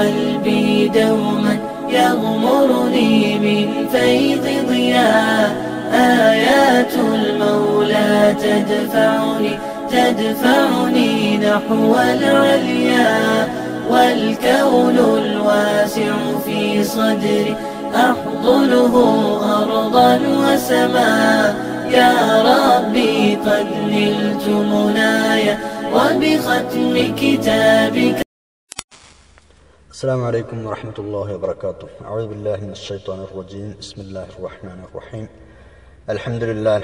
قلبي دوما يغمرني من فيض ضياء. آيات المولى تدفعني نحو العليا، والكون الواسع في صدري أحضنه أرضا وسماء. يا ربي قد نلت منايا وبختم كتابك. السلام عليكم ورحمة الله وبركاته. أعوذ بالله من الشيطان الرجيم. بسم الله الرحمن الرحيم. الحمد لله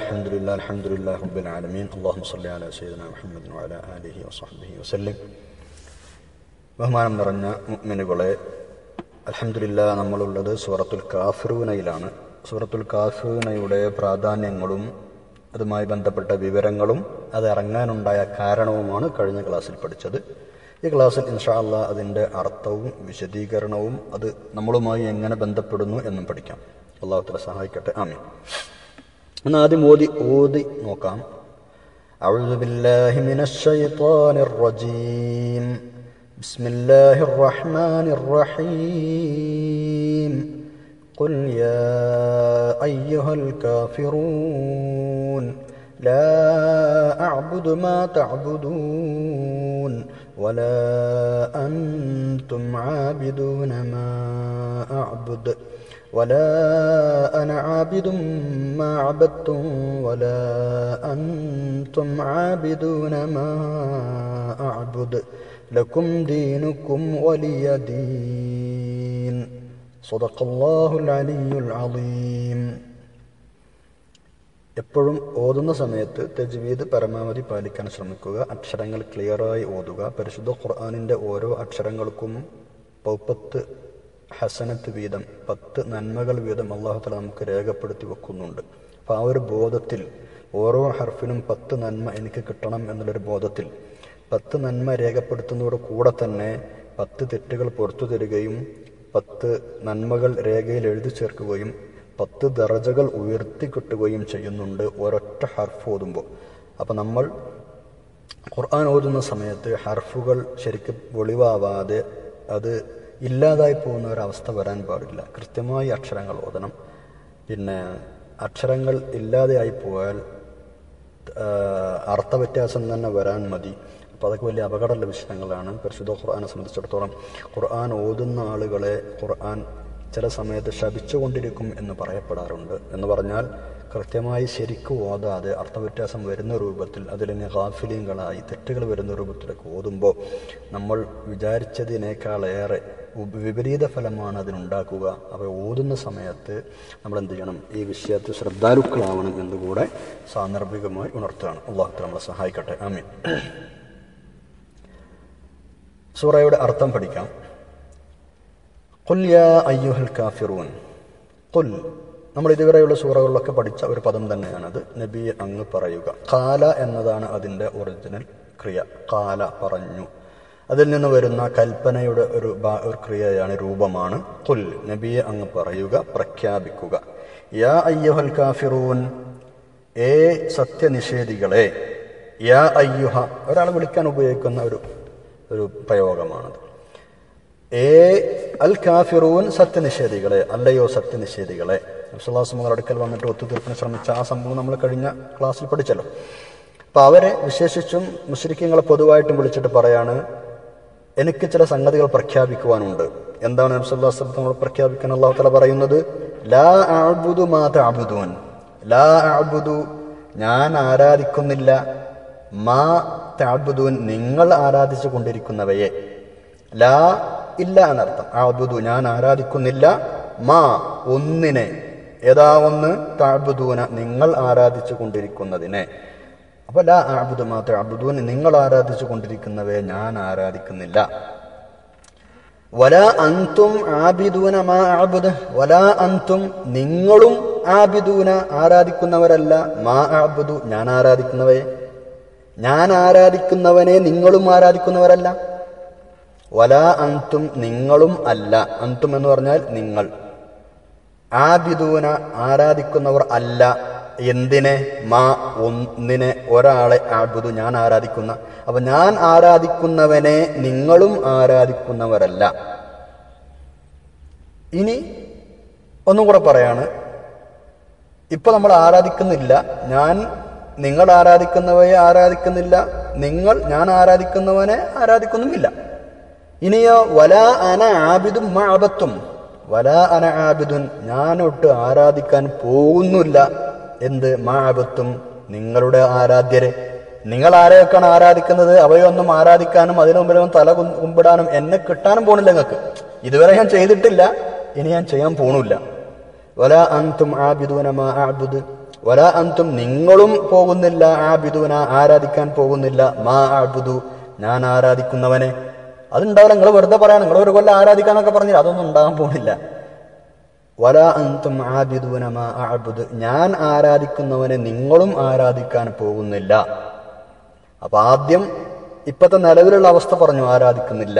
رب العالمين. اللهم صل على سيدنا محمد وعلى آله وصحبه وسلم. ബഹുമാനം നിറഞ്ഞ മുഅ്മിനുകളെ, അൽഹംദുലില്ലാഹ്, നമ്മളുള്ളത് സൂറത്തുൽ കാഫിറൂനയിലാണ്. സൂറത്തുൽ കാഫിറൂനയുടെ പ്രാധാന്യങ്ങളും അതുമായി ബന്ധപ്പെട്ട വിവരങ്ങളും അത് ഇറങ്ങാനുണ്ടായ കാരണവുമാണ് കഴിഞ്ഞ ക്ലാസ്സിൽ പഠിച്ചത്. ഈ ക്ലാസ്സിൽ ഇൻഷാ അല്ലാഹ് അതിൻ്റെ അർത്ഥവും വിശദീകരണവും അത് നമ്മളുമായി എങ്ങനെ ബന്ധപ്പെടുന്നു എന്നും പഠിക്കാം. അല്ലാഹു തആല സഹായിക്കട്ടെ. ആമീൻ. ഒന്ന് ആദ്യം ഓതി നോക്കാം. അഊദു ബില്ലാഹി മിനശ് ശൈത്വാനിർ റജീം. ബിസ്മില്ലാഹിർ റഹ്മാനിർ റഹീം. ഖുൽ യാ അയ്യുഹൽ കാഫിറൂൻ ലാ അഅ്ബുദു മാ തഅ്ബുദൂൻ വലാ അൻതും ആബിദൂന മാ അഅ്ബുദു ولا أنا عابد ما عبدتم ولا أنتم عابدون ما أعبد لكم دينكم ولي دين. صدق الله العلي العظيم. എപ്പോഴും ഓതുന്ന സമയത്ത് തജ്വീദ് പരമാവധി പാലിക്കാൻ ശ്രമിക്കുക. അക്ഷരങ്ങൾ ക്ലിയറായി ഓതുക. പരിശുദ്ധ ഖുർആനിൻ്റെ ഓരോ അക്ഷരങ്ങൾക്കും 10 ഹസനത്ത് വീതം, 10 നന്മകൾ വീതം അല്ലാഹു തആല നമുക്ക് രേഖപ്പെടുത്തി വെക്കുന്നുണ്ട്. അപ്പോൾ ആ ഒരു ബോധത്തിൽ ഓരോ ഹർഫിനും 10 നന്മ എനിക്ക് കിട്ടണം എന്നുള്ളൊരു ബോധത്തിൽ 10 നന്മ രേഖപ്പെടുത്തുന്നതോട് കൂടെ തന്നെ 10 തെറ്റുകൾ പുറത്തു തരികയും 10 നന്മകൾ രേഖയിൽ എഴുതി ചേർക്കുകയും 10 ദറജകൾ ഉയർത്തി കിട്ടുകയും ചെയ്യുന്നുണ്ട് ഒരൊറ്റ ഹർഫ് ഓതുമ്പോൾ. അപ്പം നമ്മൾ ഖുർആൻ ഓതുന്ന സമയത്ത് ഹർഫുകൾ ശരിക്കും ഒളിവാവാതെ അത് ഇല്ലാതായി പോകുന്ന ഒരവസ്ഥ വരാൻ പാടില്ല. കൃത്യമായി അക്ഷരങ്ങൾ ഓതണം. പിന്നെ അക്ഷരങ്ങൾ ഇല്ലാതെയായി പോയാൽ അർത്ഥവ്യത്യാസം തന്നെ വരാൻ മതി. അപ്പോൾ അതൊക്കെ വലിയ അപകടമുള്ള വിഷയങ്ങളാണ്. പരിശുദ്ധ ഖുർആനെ സംബന്ധിച്ചിടത്തോളം ഖുർആൻ ഓതുന്ന ആളുകളെ ഖുർആൻ ചില സമയത്ത് ശപിച്ചുകൊണ്ടിരിക്കും എന്ന് പറയപ്പെടാറുണ്ട്. എന്ന് പറഞ്ഞാൽ കൃത്യമായി ശരിക്കും ഓതാതെ അർത്ഥവ്യത്യാസം വരുന്ന രൂപത്തിൽ, അതിലിന് ഗാഫിലീങ്ങളായി തെറ്റുകൾ വരുന്ന രൂപത്തിലൊക്കെ ഓതുമ്പോൾ നമ്മൾ വിചാരിച്ചതിനേക്കാളേറെ വിപരീത ഫലമാണ് അതിനുണ്ടാക്കുക. അപ്പോൾ ഓതുന്ന സമയത്ത് നമ്മൾ എന്ത് ചെയ്യണം? ഈ വിഷയത്തിൽ ശ്രദ്ധാലുക്കളാവണം എന്നുകൂടെ സാന്ദർഭികമായി ഉണർത്തുകയാണ്. അല്ലാഹു തആല നമ്മളെ സഹായിക്കട്ടെ. ആമീൻ. സൂറയുടെ അർത്ഥം പഠിക്കാം. ഖുൽ യാ അയ്യുഹൽ കാഫിറൂൻ. ഖുൽ, നമ്മൾ ഇതുവരെയുള്ള സൂറകളിലൊക്കെ പഠിച്ച ഒരു പദം തന്നെയാണത്. നബിയെ അങ്ങ് പറയുക. ഖാല എന്നതാണ് അതിൻ്റെ ഒറിജിനൽ ക്രിയ. ഖാല, പറഞ്ഞു. അതിൽ നിന്ന് വരുന്ന കൽപ്പനയുടെ ഒരു ക്രിയയാണ്, രൂപമാണ് ഖുൽ. നബിയെ അങ്ങ് പറയുക, പ്രഖ്യാപിക്കുക. യാ അയ്യുഹൽ കാഫിറൂൻ, ഏ സത്യനിഷേധികളെ. യാ അയ്യുഹ, ഒരാളെ വിളിക്കാൻ ഉപയോഗിക്കുന്ന ഒരു പ്രയോഗമാണത്. ഏ അൽ കാഫിറൂൻ, സത്യനിഷേധികളെ, അല്ലയോ സത്യനിഷേധികളെ. നബി സല്ലല്ലാഹു അലൈഹി വസല്ലം അടുക്കൽ വന്നിട്ട് ഒത്തുതീർപ്പിന് ശ്രമിച്ച ആ സംഭവം നമ്മൾ കഴിഞ്ഞ ക്ലാസ്സിൽ പഠിച്ചല്ലോ. അപ്പോൾ അവരെ വിശേഷിച്ചും മുശ്രിക്കീങ്ങളെ പൊതുവായിട്ടും വിളിച്ചിട്ട് പറയാണ്, എനിക്ക് ചില സംഗതികൾ പ്രഖ്യാപിക്കുവാനുണ്ട്. എന്താണ് നബി സല്ലല്ലാഹു അലൈഹി വസല്ലം നമ്മൾ പ്രഖ്യാപിക്കാൻ അല്ലാഹു തആല പറയുന്നത്? ലാ അഅ്ബുദു മാ തഅ്ബുദൂൻ. ലാ അഅ്ബുദു, ഞാൻ ആരാധിക്കുന്നില്ല. മാ തഅ്ബുദൂൻ, നിങ്ങൾ ആരാധിച്ചു കൊണ്ടിരിക്കുന്നവയെ. ലാ, ഇല്ല എന്നർത്ഥം. അഅ്ബുദു, ഞാൻ ആരാധിക്കുന്നില്ല. മാ, ഒന്നിനെ. ഏതാ ഒന്ന്? തഅ്ബുദൂന, നിങ്ങൾ ആരാധിച്ചു കൊണ്ടിരിക്കുന്നതിനെ. അപ്പോൾ ലാ അഅ്ബുദു മാ തഅ്ബുദൂൻ, നിങ്ങൾ ആരാധിച്ചു കൊണ്ടിരിക്കുന്നവയെ ഞാൻ ആരാധിക്കുന്നില്ല. വലാ അൻതും ആബിദൂന മാ അഅ്ബുദു, വലാ അൻതും, നിങ്ങളും ആബിദൂന, ആരാധിക്കുന്നവരല്ല. മാ അഅ്ബുദു, ഞാൻ ആരാധിക്കുന്നവയെ. ഞാൻ ആരാധിക്കുന്നവനെ നിങ്ങളും ആരാധിക്കുന്നവരല്ല. വലാ അൻതും, നിങ്ങളും അല്ല. അൻതും എന്ന് പറഞ്ഞാൽ നിങ്ങൾ. ആബിദൂന, ആരാധിക്കുന്നവർ അല്ല. എന്തിനെ? മാ, ഒന്നിനെ, ഒരാളെ. ആബുദു, ഞാൻ ആരാധിക്കുന്ന. അപ്പൊ ഞാൻ ആരാധിക്കുന്നവനെ നിങ്ങളും ആരാധിക്കുന്നവരല്ല. ഇനി ഒന്നും കൂടെ പറയാണ്, ഇപ്പൊ നമ്മൾ ആരാധിക്കുന്നില്ല, നിങ്ങൾ ആരാധിക്കുന്നവയെ ആരാധിക്കുന്നില്ല, ഞാൻ ആരാധിക്കുന്നവനെ ആരാധിക്കുന്നുമില്ല. ഇനിയോ വലാ അന ആബിദും മാ അബത്തും, വലാ അന ആബിദുൻ, ഞാനൊട്ട് ആരാധിക്കാൻ പോകുന്നില്ല എന്ത് മാ അബത്തും, നിങ്ങളുടെ ആരാധ്യരെ. നിങ്ങൾ ആരെയൊക്കെയാണ് ആരാധിക്കുന്നത് അവയൊന്നും ആരാധിക്കാനും അതിനു മുമ്പിലും തല കുമ്പിടാനും എന്നെ കിട്ടാനും പോണില്ല. നിങ്ങൾക്ക് ഇതുവരെ ഞാൻ ചെയ്തിട്ടില്ല, ഇനി ഞാൻ ചെയ്യാൻ പോണില്ല. വലാ അൻതും ആബിദൂന മാ അഅ്ബുദു, വലാ അൻതും നിങ്ങളും പോകുന്നില്ല, ആബിദൂന ആരാധിക്കാൻ പോകുന്നില്ല, മാ അഅ്ബുദു ഞാൻ ആരാധിക്കുന്നവനെ. അതുണ്ടാവില്ല. നിങ്ങൾ വെറുതെ പറയണം, നിങ്ങൾ ഒരു കൊല്ലം ആരാധിക്കാന്നൊക്കെ പറഞ്ഞില്ല, അതൊന്നും ഉണ്ടാകാൻ പോകുന്നില്ല. വലാ അൻതും ആബിദൂന മാ അഅ്ബുദു, ഞാൻ ആരാധിക്കുന്നവനെ നിങ്ങളും ആരാധിക്കാൻ പോകുന്നില്ല. അപ്പൊ ആദ്യം ഇപ്പത്തെ നിലവിലുള്ള അവസ്ഥ പറഞ്ഞു, ആരാധിക്കുന്നില്ല.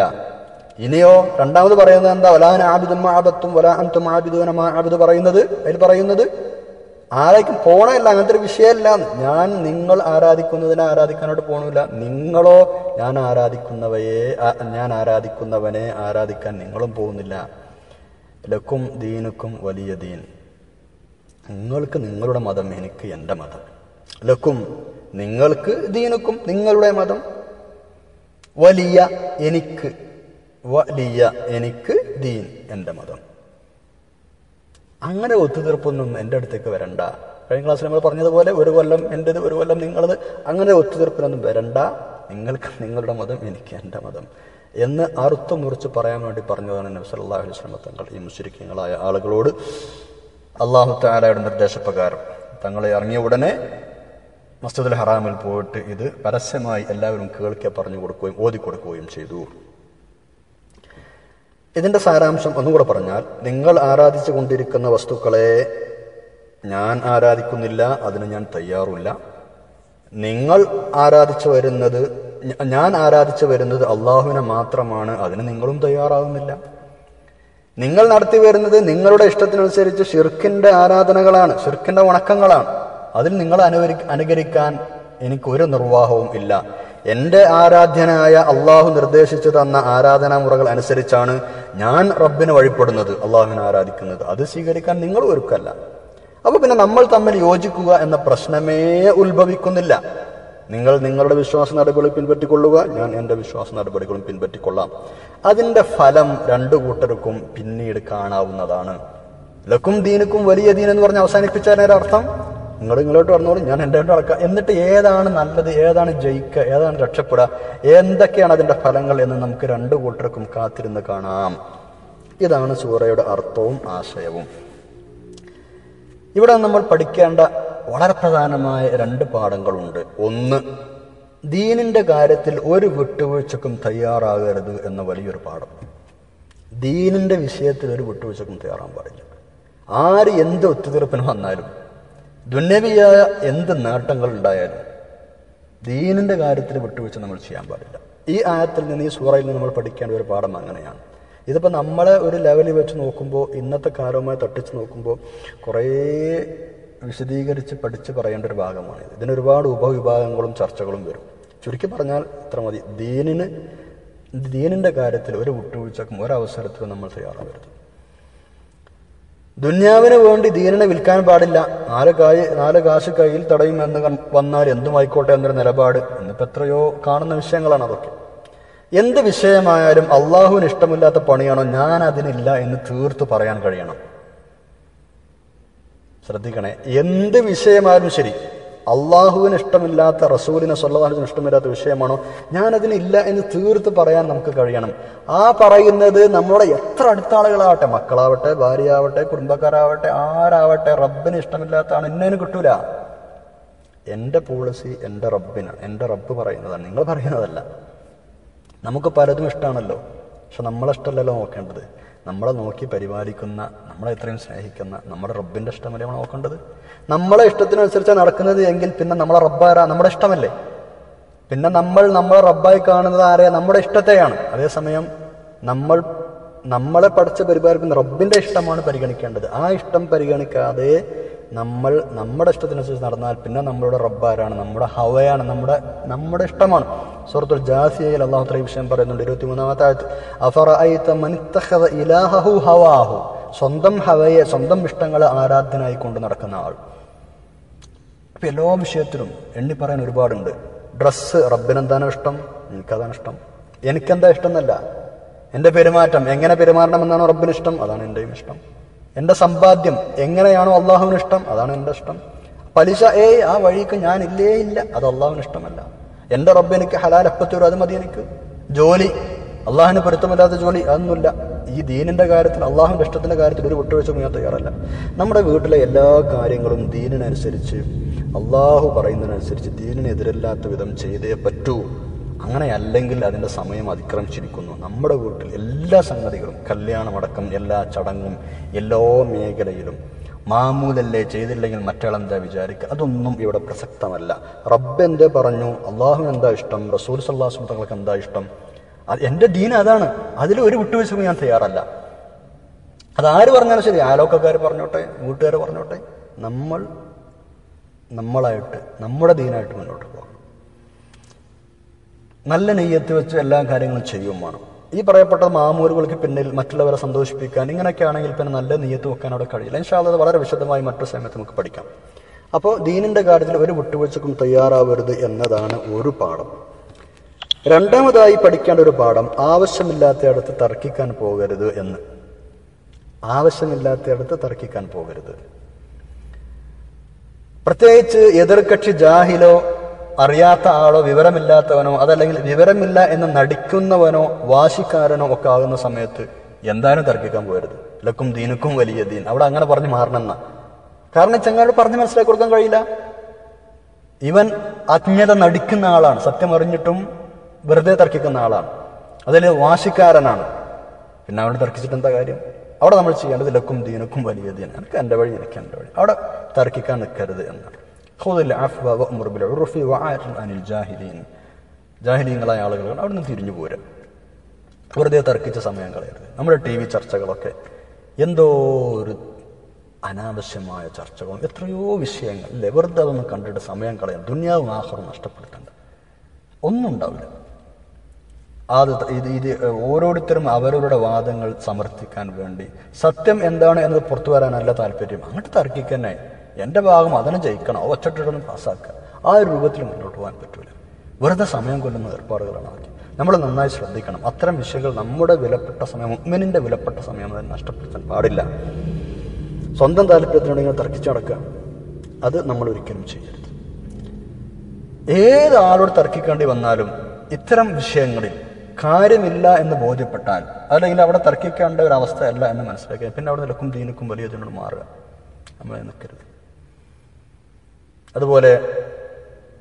ഇനിയോ രണ്ടാമത് പറയുന്നത് എന്താ? വലാന ആബിദും മാ അബത്തും വലാ അൻതും ആബിദൂന മാ അഅ്ബുദു പറയുന്നത്, അതിൽ പറയുന്നത് ആരേക്കും പോണല്ല, അങ്ങനത്തെ ഒരു വിഷയമല്ല. നിങ്ങൾ ആരാധിക്കുന്നതിനെ ആരാധിക്കാനോട്ട് പോണില്ല, നിങ്ങളോ ഞാൻ ആരാധിക്കുന്നവനെ ആരാധിക്കാൻ നിങ്ങളും പോകുന്നില്ല. ലക്കും ദീനുക്കും വലിയ ദീൻ, നിങ്ങൾക്ക് നിങ്ങളുടെ മതം, എനിക്ക് എൻ്റെ മതം. ലക്കും നിങ്ങൾക്ക്, ദീനുക്കും നിങ്ങളുടെ മതം, വലിയ എനിക്ക് ദീൻ എൻ്റെ മതം. അങ്ങനെ ഒത്തുതീർപ്പൊന്നും എൻ്റെ അടുത്തേക്ക് വരണ്ട. കഴിഞ്ഞ ക്ലാസ്സിൽ നമ്മൾ പറഞ്ഞതുപോലെ ഒരു കൊല്ലം എൻ്റെത് ഒരു കൊല്ലം നിങ്ങളത്, അങ്ങനെ ഒത്തുതീർപ്പിനൊന്നും വരണ്ട. നിങ്ങൾക്ക് നിങ്ങളുടെ മതം, എനിക്ക് എൻ്റെ മതം എന്ന് അറുത്തു മുറിച്ച് പറയാൻ വേണ്ടി പറഞ്ഞതാണ് നബി സല്ലല്ലാഹു അലൈഹി വസല്ലം തങ്ങൾ ഈ മുശ്രിക്കീങ്ങളായ ആളുകളോട്. അല്ലാഹു തആലയുടെ നിർദ്ദേശപ്രകാരം തങ്ങളെ ഇറങ്ങിയ ഉടനെ മസ്ജിദുൽ ഹറാമിൽ പോയിട്ട് ഇത് പരസ്യമായി എല്ലാവരും കേൾക്കെ പറഞ്ഞു കൊടുക്കുകയും ഓതിക്കൊടുക്കുകയും ചെയ്തു. ഇതിന്റെ സാരാംശം ഒന്നും കൂടെ പറഞ്ഞാൽ, നിങ്ങൾ ആരാധിച്ചു കൊണ്ടിരിക്കുന്ന വസ്തുക്കളെ ഞാൻ ആരാധിക്കുന്നില്ല, അതിന് ഞാൻ തയ്യാറുമില്ല. ഞാൻ ആരാധിച്ചു വരുന്നത് അള്ളാഹുവിനെ മാത്രമാണ്, അതിന് നിങ്ങളും തയ്യാറാവുന്നില്ല. നിങ്ങൾ നടത്തി വരുന്നത് നിങ്ങളുടെ ഇഷ്ടത്തിനനുസരിച്ച് ഷിർക്കിന്റെ ആരാധനകളാണ്, ഷിർക്കിന്റെ വണക്കങ്ങളാണ്. അതിൽ നിങ്ങൾ അനുകരിക്കാൻ എനിക്കൊരു നിർവാഹവും ഇല്ല. എന്റെ ആരാധ്യനായ അള്ളാഹു നിർദ്ദേശിച്ചു തന്ന ആരാധനാ മുറകൾ അനുസരിച്ചാണ് ഞാൻ റബ്ബിനെ വഴിപ്പെടുന്നത്, അള്ളാഹുവിനെ ആരാധിക്കുന്നത്. അത് സ്വീകരിക്കാൻ നിങ്ങൾ ഒരുക്കല്ല. അപ്പൊ പിന്നെ നമ്മൾ തമ്മിൽ യോജിക്കുക എന്ന പ്രശ്നമേ ഉത്ഭവിക്കുന്നില്ല. നിങ്ങൾ നിങ്ങളുടെ വിശ്വാസ നടപടികൾ പിൻപറ്റിക്കൊള്ളുക, ഞാൻ എൻ്റെ വിശ്വാസ നടപടികളും പിൻപറ്റിക്കൊള്ളാം. അതിന്റെ ഫലം രണ്ടു കൂട്ടർക്കും പിന്നീട് കാണാവുന്നതാണ്. ലക്കും ദീനുക്കും വലിയ ദീൻ എന്ന് പറഞ്ഞ് അവസാനിപ്പിച്ചതിന്റെ അർത്ഥം, നിങ്ങൾ ഇങ്ങോട്ട് പറഞ്ഞോളൂ, ഞാൻ എൻ്റെ നടക്കാം. എന്നിട്ട് ഏതാണ് നല്ലത്, ഏതാണ് ജയിക്കുക, ഏതാണ് രക്ഷപ്പെടുക, എന്തൊക്കെയാണ് അതിന്റെ ഫലങ്ങൾ എന്ന് നമുക്ക് രണ്ടു കൂട്ടർക്കും കാത്തിരുന്ന് കാണാം. ഇതാണ് സൂറയുടെ അർത്ഥവും ആശയവും. ഇവിടെ നമ്മൾ പഠിക്കേണ്ട വളരെ പ്രധാനമായ രണ്ട് പാഠങ്ങളുണ്ട്. ഒന്ന്, ദീനിന്റെ കാര്യത്തിൽ ഒരു വിട്ടുവീഴ്ചക്കും തയ്യാറാകരുത് എന്ന വലിയൊരു പാഠം. ദീനിന്റെ വിഷയത്തിൽ ഒരു വിട്ടുവീഴ്ചക്കും തയ്യാറാൻ പാടില്ല. ആര് എന്ത് ഒത്തുതീർപ്പിന് വന്നാലും, ദുന്യവിയായ എന്ത് നേട്ടങ്ങൾ ഉണ്ടായാലും ദീനിന്റെ കാര്യത്തിൽ വിട്ടുവീഴ്ച നമ്മൾ ചെയ്യാൻ പാടില്ല. ഈ ആയത്തിൽ നിന്ന്, ഈ സൂറയിൽ നിന്ന് നമ്മൾ പഠിക്കേണ്ട ഒരു പാഠം അങ്ങനെയാണ്. ഇതിപ്പോൾ നമ്മളെ ഒരു ലെവലിൽ വെച്ച് നോക്കുമ്പോൾ, ഇന്നത്തെ കാലവുമായി തട്ടിച്ച് നോക്കുമ്പോൾ കുറേ വിശദീകരിച്ച് പഠിച്ച് പറയേണ്ട ഒരു ഭാഗമാണ്. ഇതിന് ഒരുപാട് ഉപവിഭാഗങ്ങളും ചർച്ചകളും വരും. ചുരുക്കി പറഞ്ഞാൽ ഇത്ര മതി, ദീനിന്റെ കാര്യത്തിൽ ഒരു വിട്ടുവീഴ്ചക്കും ഒരവസരത്തിലും നമ്മൾ തയ്യാറാവരുത്. ദുന്യാവിന് വേണ്ടി ദീനിനെ വിൽക്കാൻ പാടില്ല. നാല് കാശ് കയ്യിൽ തടയും എന്ന് വന്നാൽ എന്തുമായിക്കോട്ടെ എന്നൊരു നിലപാട് ഇന്നിപ്പോൾ എത്രയോ കാണുന്ന വിഷയങ്ങളാണ് അതൊക്കെ. എന്ത് വിഷയമായാലും അള്ളാഹുവിന് ഇഷ്ടമില്ലാത്ത പണിയാണോ, ഞാൻ അതിനില്ല എന്ന് തീർത്ത് പറയാൻ കഴിയണം. ശ്രദ്ധിക്കണേ, എന്ത് വിഷയമായാലും ശരി, അള്ളാഹുവിന് ഇഷ്ടമില്ലാത്ത, റസൂലിനെ സ്വല്ലല്ലാഹു അലൈഹി വസല്ലം ഇഷ്ടമില്ലാത്ത വിഷയമാണോ, ഞാനതിനില്ല എന്ന് തീർത്ത് പറയാൻ നമുക്ക് കഴിയണം. ആ പറയുന്നത് നമ്മുടെ എത്ര അടുത്ത ആളുകളാവട്ടെ, മക്കളാവട്ടെ, ഭാര്യയാവട്ടെ, കുടുംബക്കാരാവട്ടെ, ആരാവട്ടെ, റബ്ബിന് ഇഷ്ടമില്ലാത്തതാണ്, ഇന്നേന് കിട്ടൂല. എൻ്റെ പോളിസി എൻ്റെ റബ്ബിനാണ്, എൻ്റെ റബ്ബ് പറയുന്നതാണ്, നിങ്ങൾ പറയുന്നതല്ല. നമുക്ക് പലതും ഇഷ്ടമാണല്ലോ, പക്ഷെ നമ്മളെ ഇഷ്ടമല്ലല്ലോ നോക്കേണ്ടത്. നമ്മളെ നോക്കി പരിപാലിക്കുന്ന, നമ്മളെ എത്രയും സ്നേഹിക്കുന്ന നമ്മുടെ റബ്ബിന്റെ ഇഷ്ടമല്ലേ നമ്മൾ നോക്കേണ്ടത്. നമ്മളെ ഇഷ്ടത്തിനനുസരിച്ചാണ് നടക്കുന്നത് എങ്കിൽ പിന്നെ നമ്മളെ റബ്ബാരാ, നമ്മുടെ ഇഷ്ടമല്ലേ. പിന്നെ നമ്മളെ റബ്ബായി കാണുന്നത് ആരെയാ, നമ്മുടെ ഇഷ്ടത്തെയാണ്. അതേസമയം നമ്മളെ പഠിച്ച പരിപാലിക്കുന്ന റബ്ബിന്റെ ഇഷ്ടമാണ് പരിഗണിക്കേണ്ടത്. ആ ഇഷ്ടം പരിഗണിക്കാതെ നമ്മുടെ ഇഷ്ടത്തിനനുസരിച്ച് നടന്നാൽ പിന്നെ നമ്മളുടെ റബ്ബാരാണ്, നമ്മുടെ ഹവയാണ്, നമ്മുടെ ഇഷ്ടമാണ്. സൂറത്തുൽ ജാസിയയിൽ അല്ലാഹു തആല ഈ വിഷയം പറയുന്നുണ്ട്. 23-ാമത്തെ ആയത്ത്, അഫറഅയ്ത മൻ ഇത്തഖദ ഇലാഹഹു ഹവാഹു സ്വന്തം ഹവയെ, സ്വന്തം ഇഷ്ടങ്ങളെ ആരാധ്യനായി കൊണ്ട് നടക്കുന്ന ആൾ. അപ്പം എല്ലാ വിഷയത്തിലും എണ്ണി പറയാൻ ഒരുപാടുണ്ട്. ഡ്രസ്സ് റബ്ബിനെന്താണോ ഇഷ്ടം, എനിക്കതാണ് ഇഷ്ടം. എനിക്കെന്താ ഇഷ്ടം എന്നല്ല, എൻ്റെ പെരുമാറ്റം എങ്ങനെ പെരുമാറണമെന്നാണോ റബ്ബിന് ഇഷ്ടം, അതാണ് എൻ്റെയും ഇഷ്ടം. എൻ്റെ സമ്പാദ്യം എങ്ങനെയാണോ അള്ളാഹുവിന് ഇഷ്ടം, അതാണ് എൻ്റെ ഇഷ്ടം. പലിശ ആ വഴിക്ക് ഞാൻ ഇല്ലേ ഇല്ല, അത് അള്ളാഹുവിന് ഇഷ്ടമല്ല. എൻ്റെ റബ്ബ് എനിക്ക് ഹലാൽ എപ്പത്തൂർ, അത് മതി എനിക്ക്. ജോലി അള്ളാഹുവിന് പൊരുത്തമില്ലാത്ത ജോലി, അതൊന്നുമില്ല. ഈ ദീനിൻ്റെ കാര്യത്തിൽ, അള്ളാഹുവിൻ്റെ ഇഷ്ടത്തിൻ്റെ കാര്യത്തിൽ ഒരു വിട്ടുവീഴ്ചക്കും ഞാൻ തയ്യാറല്ല. നമ്മുടെ വീട്ടിലെ എല്ലാ കാര്യങ്ങളും ദീനിനനുസരിച്ച്, അള്ളാഹു പറയുന്നതിനനുസരിച്ച്, ദീനിനെതിരല്ലാത്ത വിധം ചെയ്തേ പറ്റൂ. അങ്ങനെയല്ലെങ്കിൽ അതിൻ്റെ സമയം അതിക്രമിച്ചിരിക്കുന്നു. നമ്മുടെ വീട്ടിൽ എല്ലാ സംഗതികളും, കല്യാണമടക്കം എല്ലാ ചടങ്ങും, എല്ലാ മേഖലയിലും മാമൂലല്ലേ, ചെയ്തില്ലെങ്കിൽ മറ്റയാളെന്താ വിചാരിക്കുക, അതൊന്നും ഇവിടെ പ്രസക്തമല്ല. റബ്ബ് എന്തേ പറഞ്ഞു, അള്ളാഹുവിന് എന്താ ഇഷ്ടം, റസൂൽ സല്ലല്ലാഹു അലൈഹി വസല്ലം തങ്ങൾക്ക് എന്താ ഇഷ്ടം, എൻ്റെ ദീൻ അതാണ്. അതിൽ ഒരു വിട്ടുവീഴ്ചക്കും ഞാൻ തയ്യാറല്ല. അതാര് പറഞ്ഞാലും ശരി, അയൽവക്കക്കാർ പറഞ്ഞോട്ടെ, വീട്ടുകാർ പറഞ്ഞോട്ടെ, നമ്മളായിട്ട് നമ്മുടെ ദീനായിട്ട് മുന്നോട്ട് പോകണം. നല്ല നെയ്യത്ത് വെച്ച് എല്ലാ കാര്യങ്ങളും ചെയ്യും വേണം. ഈ പറയപ്പെട്ട മാമൂലുകൾക്ക് പിന്നിൽ മറ്റുള്ളവരെ സന്തോഷിപ്പിക്കാൻ ഇങ്ങനെയൊക്കെ ആണെങ്കിൽ പിന്നെ നല്ല നെയ്യത്ത് വെക്കാൻ അവിടെ കഴിയില്ല. ഇൻഷാ അല്ലാഹ് വളരെ വിശദമായി മറ്റൊരു സമയത്ത് നമുക്ക് പഠിക്കാം. അപ്പോൾ ദീനിൻ്റെ കാര്യത്തിൽ ഒരു വിട്ടുവീഴ്ചക്കും തയ്യാറാവരുത് എന്നതാണ് ഒരു പാഠം. രണ്ടാമതായി പഠിക്കേണ്ട ഒരു പാഠം, ആവശ്യമില്ലാത്തയിടത്ത് തർക്കിക്കാൻ പോകരുത് എന്ന്. ആവശ്യമില്ലാത്തയിടത്ത് തർക്കിക്കാൻ പോകരുത്. പ്രത്യേകിച്ച് എതിർകക്ഷി ജാഹിലോ, അറിയാത്ത ആളോ, വിവരമില്ലാത്തവനോ, അതല്ലെങ്കിൽ വിവരമില്ല എന്ന് നടിക്കുന്നവനോ വാശിക്കാരനോ ഒക്കെ ആകുന്ന സമയത്ത് എന്തായാലും തർക്കിക്കാൻ പോകരുത്. ലക്കും ദീനുക്കും വലിയ ദീൻ, അവിടെ അങ്ങനെ പറഞ്ഞ് മാറണമെന്ന. കാരണം ചങ്ങാട് പറഞ്ഞ് മനസ്സിലാക്കി കൊടുക്കാൻ കഴിയില്ല. ഇവൻ അജ്ഞത നടിക്കുന്ന ആളാണ്, സത്യം അറിഞ്ഞിട്ടും വെറുതെ തർക്കിക്കുന്ന ആളാണ്, അതിൽ വാശിക്കാരനാണ്. പിന്നെ അവിടെ തർക്കിച്ചിട്ട് എന്താ കാര്യം? അവിടെ നമ്മൾ ചെയ്യേണ്ടത് ലക്കും ദീനുക്കും വലിയ ദീൻ, എനിക്ക് എൻ്റെ വഴി, എനിക്ക് എൻ്റെ വഴി. അവിടെ തർക്കിക്കാൻ നിൽക്കരുത് എന്നാണ്. ജാഹിലീങ്ങളായ ആളുകൾ അവിടെ നിന്ന് തിരിഞ്ഞു പോരാ, വെറുതെ തർക്കിച്ച സമയം കളയരുത്. നമ്മുടെ TV ചർച്ചകളൊക്കെ എന്തോ ഒരു അനാവശ്യമായ ചർച്ചകളും, എത്രയോ വിഷയങ്ങൾ അല്ലേ, വെറുതെ അതൊന്നും കണ്ടിട്ട് സമയം കളയാൻ, ദുനിയാവും ആഖിറവും നഷ്ടപ്പെടുത്തണ്ട, ഒന്നും ഉണ്ടാവില്ല. ഇത് ഓരോരുത്തരും അവരവരുടെ വാദങ്ങൾ സമർത്ഥിക്കാൻ വേണ്ടി സത്യം എന്താണ് എന്നത് പുറത്തു വരാനല്ല താല്പര്യം. അങ്ങോട്ട് തർക്കിക്കന്നെ, എൻ്റെ ഭാഗം അതിനെ ജയിക്കണം, ഒച്ചട്ടിടൊന്നും പാസ്സാക്കുക. ആ ഒരു രൂപത്തിൽ മുന്നോട്ട് പോകാൻ പറ്റൂല. വെറുതെ സമയം കൊല്ലുന്ന ഏർപ്പാടുകളാണ് അതൊക്കെ. നമ്മൾ നന്നായി ശ്രദ്ധിക്കണം. അത്തരം വിഷയങ്ങൾ നമ്മുടെ വിലപ്പെട്ട സമയം, മുഅ്മിനിന്റെ വിലപ്പെട്ട സമയം അതിന് നഷ്ടപ്പെടുത്താൻ പാടില്ല. സ്വന്തം താല്പര്യത്തിനുണ്ടെങ്കിൽ തർക്കിച്ചു നടക്കുക, അത് നമ്മൾ ഒരിക്കലും ചെയ്യരുത്. ഏതാളോട് തർക്കിക്കേണ്ടി വന്നാലും ഇത്തരം വിഷയങ്ങളിൽ കാര്യമില്ല എന്ന് ബോധ്യപ്പെട്ടാൽ, അല്ലെങ്കിൽ അവിടെ തർക്കിക്കേണ്ട ഒരു അവസ്ഥയല്ല എന്ന് മനസ്സിലാക്കിയാൽ പിന്നെ അവിടെ നിലക്കും ദീനുക്കും വലിയ ഇതിനോട് മാറുക, നമ്മളെ നിൽക്കരുത്. അതുപോലെ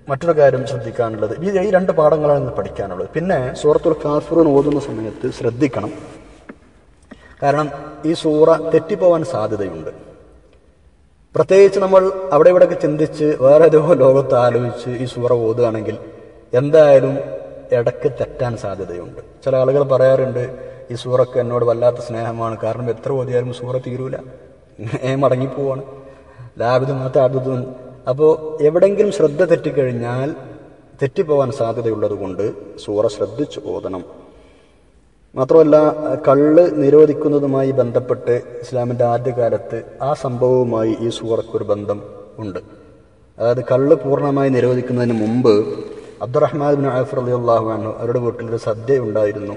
മറ്റൊരു കാര്യം ശ്രദ്ധിക്കാനുള്ളത്, ഈ രണ്ട് പാഠങ്ങളാണ് ഇന്ന് പഠിക്കാനുള്ളത്. പിന്നെ സൂറത്തുൽ കാഫിറൂൻ ഓതുന്ന സമയത്ത് ശ്രദ്ധിക്കണം. കാരണം ഈ സൂറ തെറ്റിപ്പോവാൻ സാധ്യതയുണ്ട്. പ്രത്യേകിച്ച് നമ്മൾ അവിടെ ഇവിടെയൊക്കെ ചിന്തിച്ച് വേറെ ഏതോ ലോകത്ത് ആലോചിച്ച് ഈ സൂറ ഓതുകയാണെങ്കിൽ എന്തായാലും ഇടയ്ക്ക് തെറ്റാൻ സാധ്യതയുണ്ട്. ചില ആളുകൾ പറയാറുണ്ട്, ഈ സൂറക്ക് എന്നോട് വല്ലാത്ത സ്നേഹമാണ്, കാരണം എത്ര ഓതിയാലും സൂറ തീരൂല, മടങ്ങിപ്പോവാണ്, ലാബിദും താബിദും. അപ്പോൾ എവിടെയെങ്കിലും ശ്രദ്ധ തെറ്റിക്കഴിഞ്ഞാൽ തെറ്റിപ്പോവാൻ സാധ്യതയുള്ളത് കൊണ്ട് സൂറ ശ്രദ്ധിച്ച് ഓതണം. മാത്രമല്ല, കള്ള് നിരോധിക്കുന്നതുമായി ബന്ധപ്പെട്ട് ഇസ്ലാമിൻ്റെ ആദ്യകാലത്ത് ആ സംഭവവുമായി ഈ സൂറക്കൊരു ബന്ധം ഉണ്ട്. അതായത് കള്ള് പൂർണ്ണമായി നിരോധിക്കുന്നതിന് മുമ്പ് അബ്ദുറഹ്മാൻ ബിൻ ഔഫ് റളിയല്ലാഹു അൻഹു അവരുടെ വീട്ടിലൊരു സദ്യ ഉണ്ടായിരുന്നു.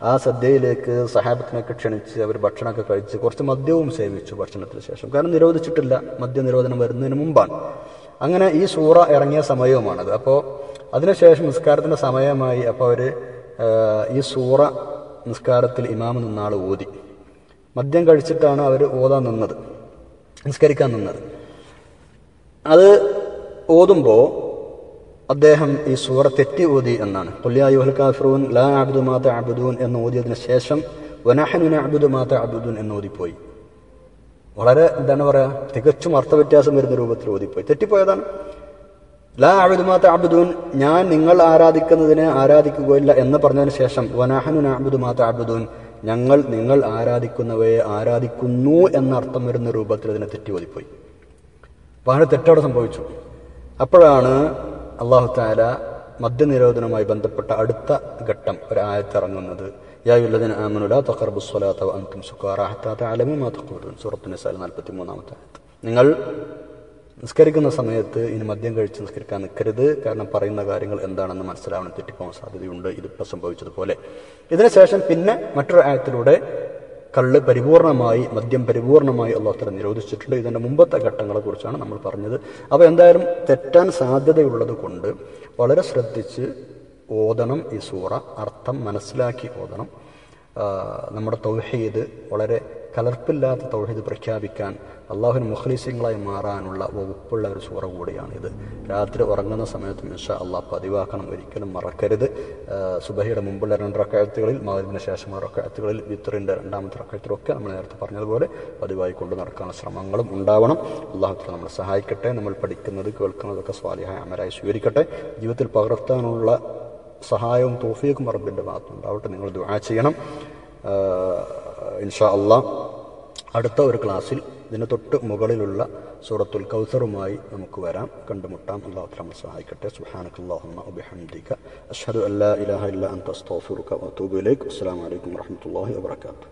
ആ സദ്യയിലേക്ക് സഹാബത്തിനൊക്കെ ക്ഷണിച്ച് അവർ ഭക്ഷണമൊക്കെ കഴിച്ച് കുറച്ച് മദ്യവും സേവിച്ചു ഭക്ഷണത്തിന് ശേഷം. കാരണം നിരോധിച്ചിട്ടില്ല, മദ്യനിരോധനം വരുന്നതിന് മുമ്പാണ്. അങ്ങനെ ഈ സൂറ ഇറങ്ങിയ സമയവുമാണത്. അപ്പോൾ അതിനുശേഷം നിസ്കാരത്തിൻ്റെ സമയമായി. അപ്പോൾ അവർ ഈ സൂറ നിസ്കാരത്തിൽ ഇമാമ് നിന്നാൾ ഓതി. മദ്യം കഴിച്ചിട്ടാണ് അവർ ഓതാൻ നിന്നത്, നിസ്കരിക്കാൻ നിന്നത്. അത് ഓതുമ്പോൾ അദ്ദേഹം ഈ സൂറ തെറ്റി ഓതി എന്നാണ്. ഖുൽ യാ അയ്യുഹൽ കാഫിറൂൻ ലാ അഅ്ബുദു മാ തഅ്ബുദൂൻ എന്ന് ഓതിയതിനു ശേഷം വനഹ്നു നഅ്ബുദു മാ തഅ്ബുദൂൻ എന്ന് ഓതിപ്പോയി. വളരെ എന്താണ് പറയുക, തികച്ചും അർത്ഥവ്യത്യാസം വരുന്ന രൂപത്തിൽ ഓതിപ്പോയി, തെറ്റിപ്പോയതാണ്. ലാ അഅ്ബുദു മാ തഅ്ബുദൂൻ, ഞാൻ നിങ്ങൾ ആരാധിക്കുന്നതിനെ ആരാധിക്കുകയില്ല എന്ന് പറഞ്ഞതിന് ശേഷം വനഹ്നു നഅ്ബുദു മാ തഅ്ബുദൂൻ, ഞങ്ങൾ നിങ്ങൾ ആരാധിക്കുന്നവയെ ആരാധിക്കുന്നു എന്നർത്ഥം വരുന്ന രൂപത്തിൽ അതിനെ തെറ്റി ഓതിപ്പോയി. അപ്പോൾ അങ്ങനെ തെറ്റോടെ സംഭവിച്ചു. അപ്പോഴാണ് അല്ലാഹു തആല മദ്യനിരോധനവുമായി ബന്ധപ്പെട്ട അടുത്ത ഘട്ടം ഒരു ആയത്ത് ഇറങ്ങുന്നത്. യാ അയ്യുഹല്ലദീന ആമനൂ ലാ തഖറബുസ് സ്വലാത്ത വഅൻതും സുകാറാ ഹത്താ തഅലമൂ മാ തഖൂലൂൻ. സൂറത്തുൻ നിസാ 43-ാമത്തെ ആയത്ത്. നിങ്ങൾ നിസ്കരിക്കുന്ന സമയത്ത് ഇനി മദ്യം കഴിച്ച് നിസ്കരിക്കാൻ നിൽക്കരുത്. കാരണം പറയുന്ന കാര്യങ്ങൾ എന്താണെന്ന് മനസ്സിലാവണം, തെറ്റിപ്പോകാൻ സാധ്യതയുണ്ട്. ഇതിപ്പോൾ സംഭവിച്ചതുപോലെ. ഇതിനുശേഷം പിന്നെ മറ്റൊരു ആയത്തിലൂടെ കള്ള് പരിപൂർണമായി, മദ്യം പരിപൂർണമായി അല്ലാഹു തആല നിരോധിച്ചിട്ടുണ്ട്. ഇതിൻ്റെ മുമ്പത്തെ ഘട്ടങ്ങളെക്കുറിച്ചാണ് നമ്മൾ പറഞ്ഞത്. അപ്പോൾ എന്തായാലും തെറ്റാൻ സാധ്യതയുള്ളത് കൊണ്ട് വളരെ ശ്രദ്ധിച്ച് ഓതണം ഈ സൂറ. അർത്ഥം മനസ്സിലാക്കി ഓതണം. നമ്മുടെ തൗഹീദ് വളരെ കലർപ്പില്ലാത്ത തൗഹീദ് പ്രഖ്യാപിക്കാൻ, അള്ളാഹുവിന് മുഖ്ലിസീങ്ങളായി മാറാനുള്ള വകുപ്പുള്ള ഒരു സൂറ കൂടിയാണിത്. രാത്രി ഉറങ്ങുന്ന സമയത്ത് ഇൻഷാ അള്ളാഹ് പതിവാക്കണം, ഒരിക്കലും മറക്കരുത്. സുബഹിയുടെ മുമ്പുള്ള 2 റക്അത്തുകളിൽ, മഗ്‌രിബിന് ശേഷമുള്ള റക്അത്തുകളിൽ, വിത്റിൻ്റെ 2ാമത്തെ റക്അത്തിലൊക്കെ നമ്മൾ നേരത്തെ പറഞ്ഞതുപോലെ പതിവായി കൊണ്ട് നടക്കാനുള്ള ശ്രമങ്ങളും ഉണ്ടാവണം. അള്ളാഹു തആല നമ്മളെ സഹായിക്കട്ടെ. നമ്മൾ പഠിക്കുന്നത് കേൾക്കുന്നതൊക്കെ സ്വാലിഹായ അമലായി സ്വീകരിക്കട്ടെ. ജീവിതത്തിൽ പകർത്താനുള്ള സഹായവും തൗഫീഖും റബ്ബിൻ്റെ ഭാഗത്തുണ്ടാവട്ടെ. നിങ്ങൾ ദുആ ചെയ്യണം. ഇൻഷാ അള്ളാഹ് അടുത്ത ഒരു ക്ലാസ്സിൽ ഇതിന് തൊട്ട് മുകളിലുള്ള സൂറത്തുൽ കൗസറുമായി നമുക്ക് വരാം, കണ്ടുമുട്ടാം. അല്ലാഹു തആല നമ്മളെ സഹായിക്കട്ടെ. സുബ്ഹാനകല്ലാഹുമ്മ വബിഹംദിക അശ്ഹദു അല്ലാ ഇലാഹ ഇല്ലാ അൻത അസ്തഗ്ഫിറുക വഅതൂബു ഇലൈക്. അസ്സലാമു അലൈക്കും വറഹ്മത്തുള്ളാഹി വബറകാതുഹു.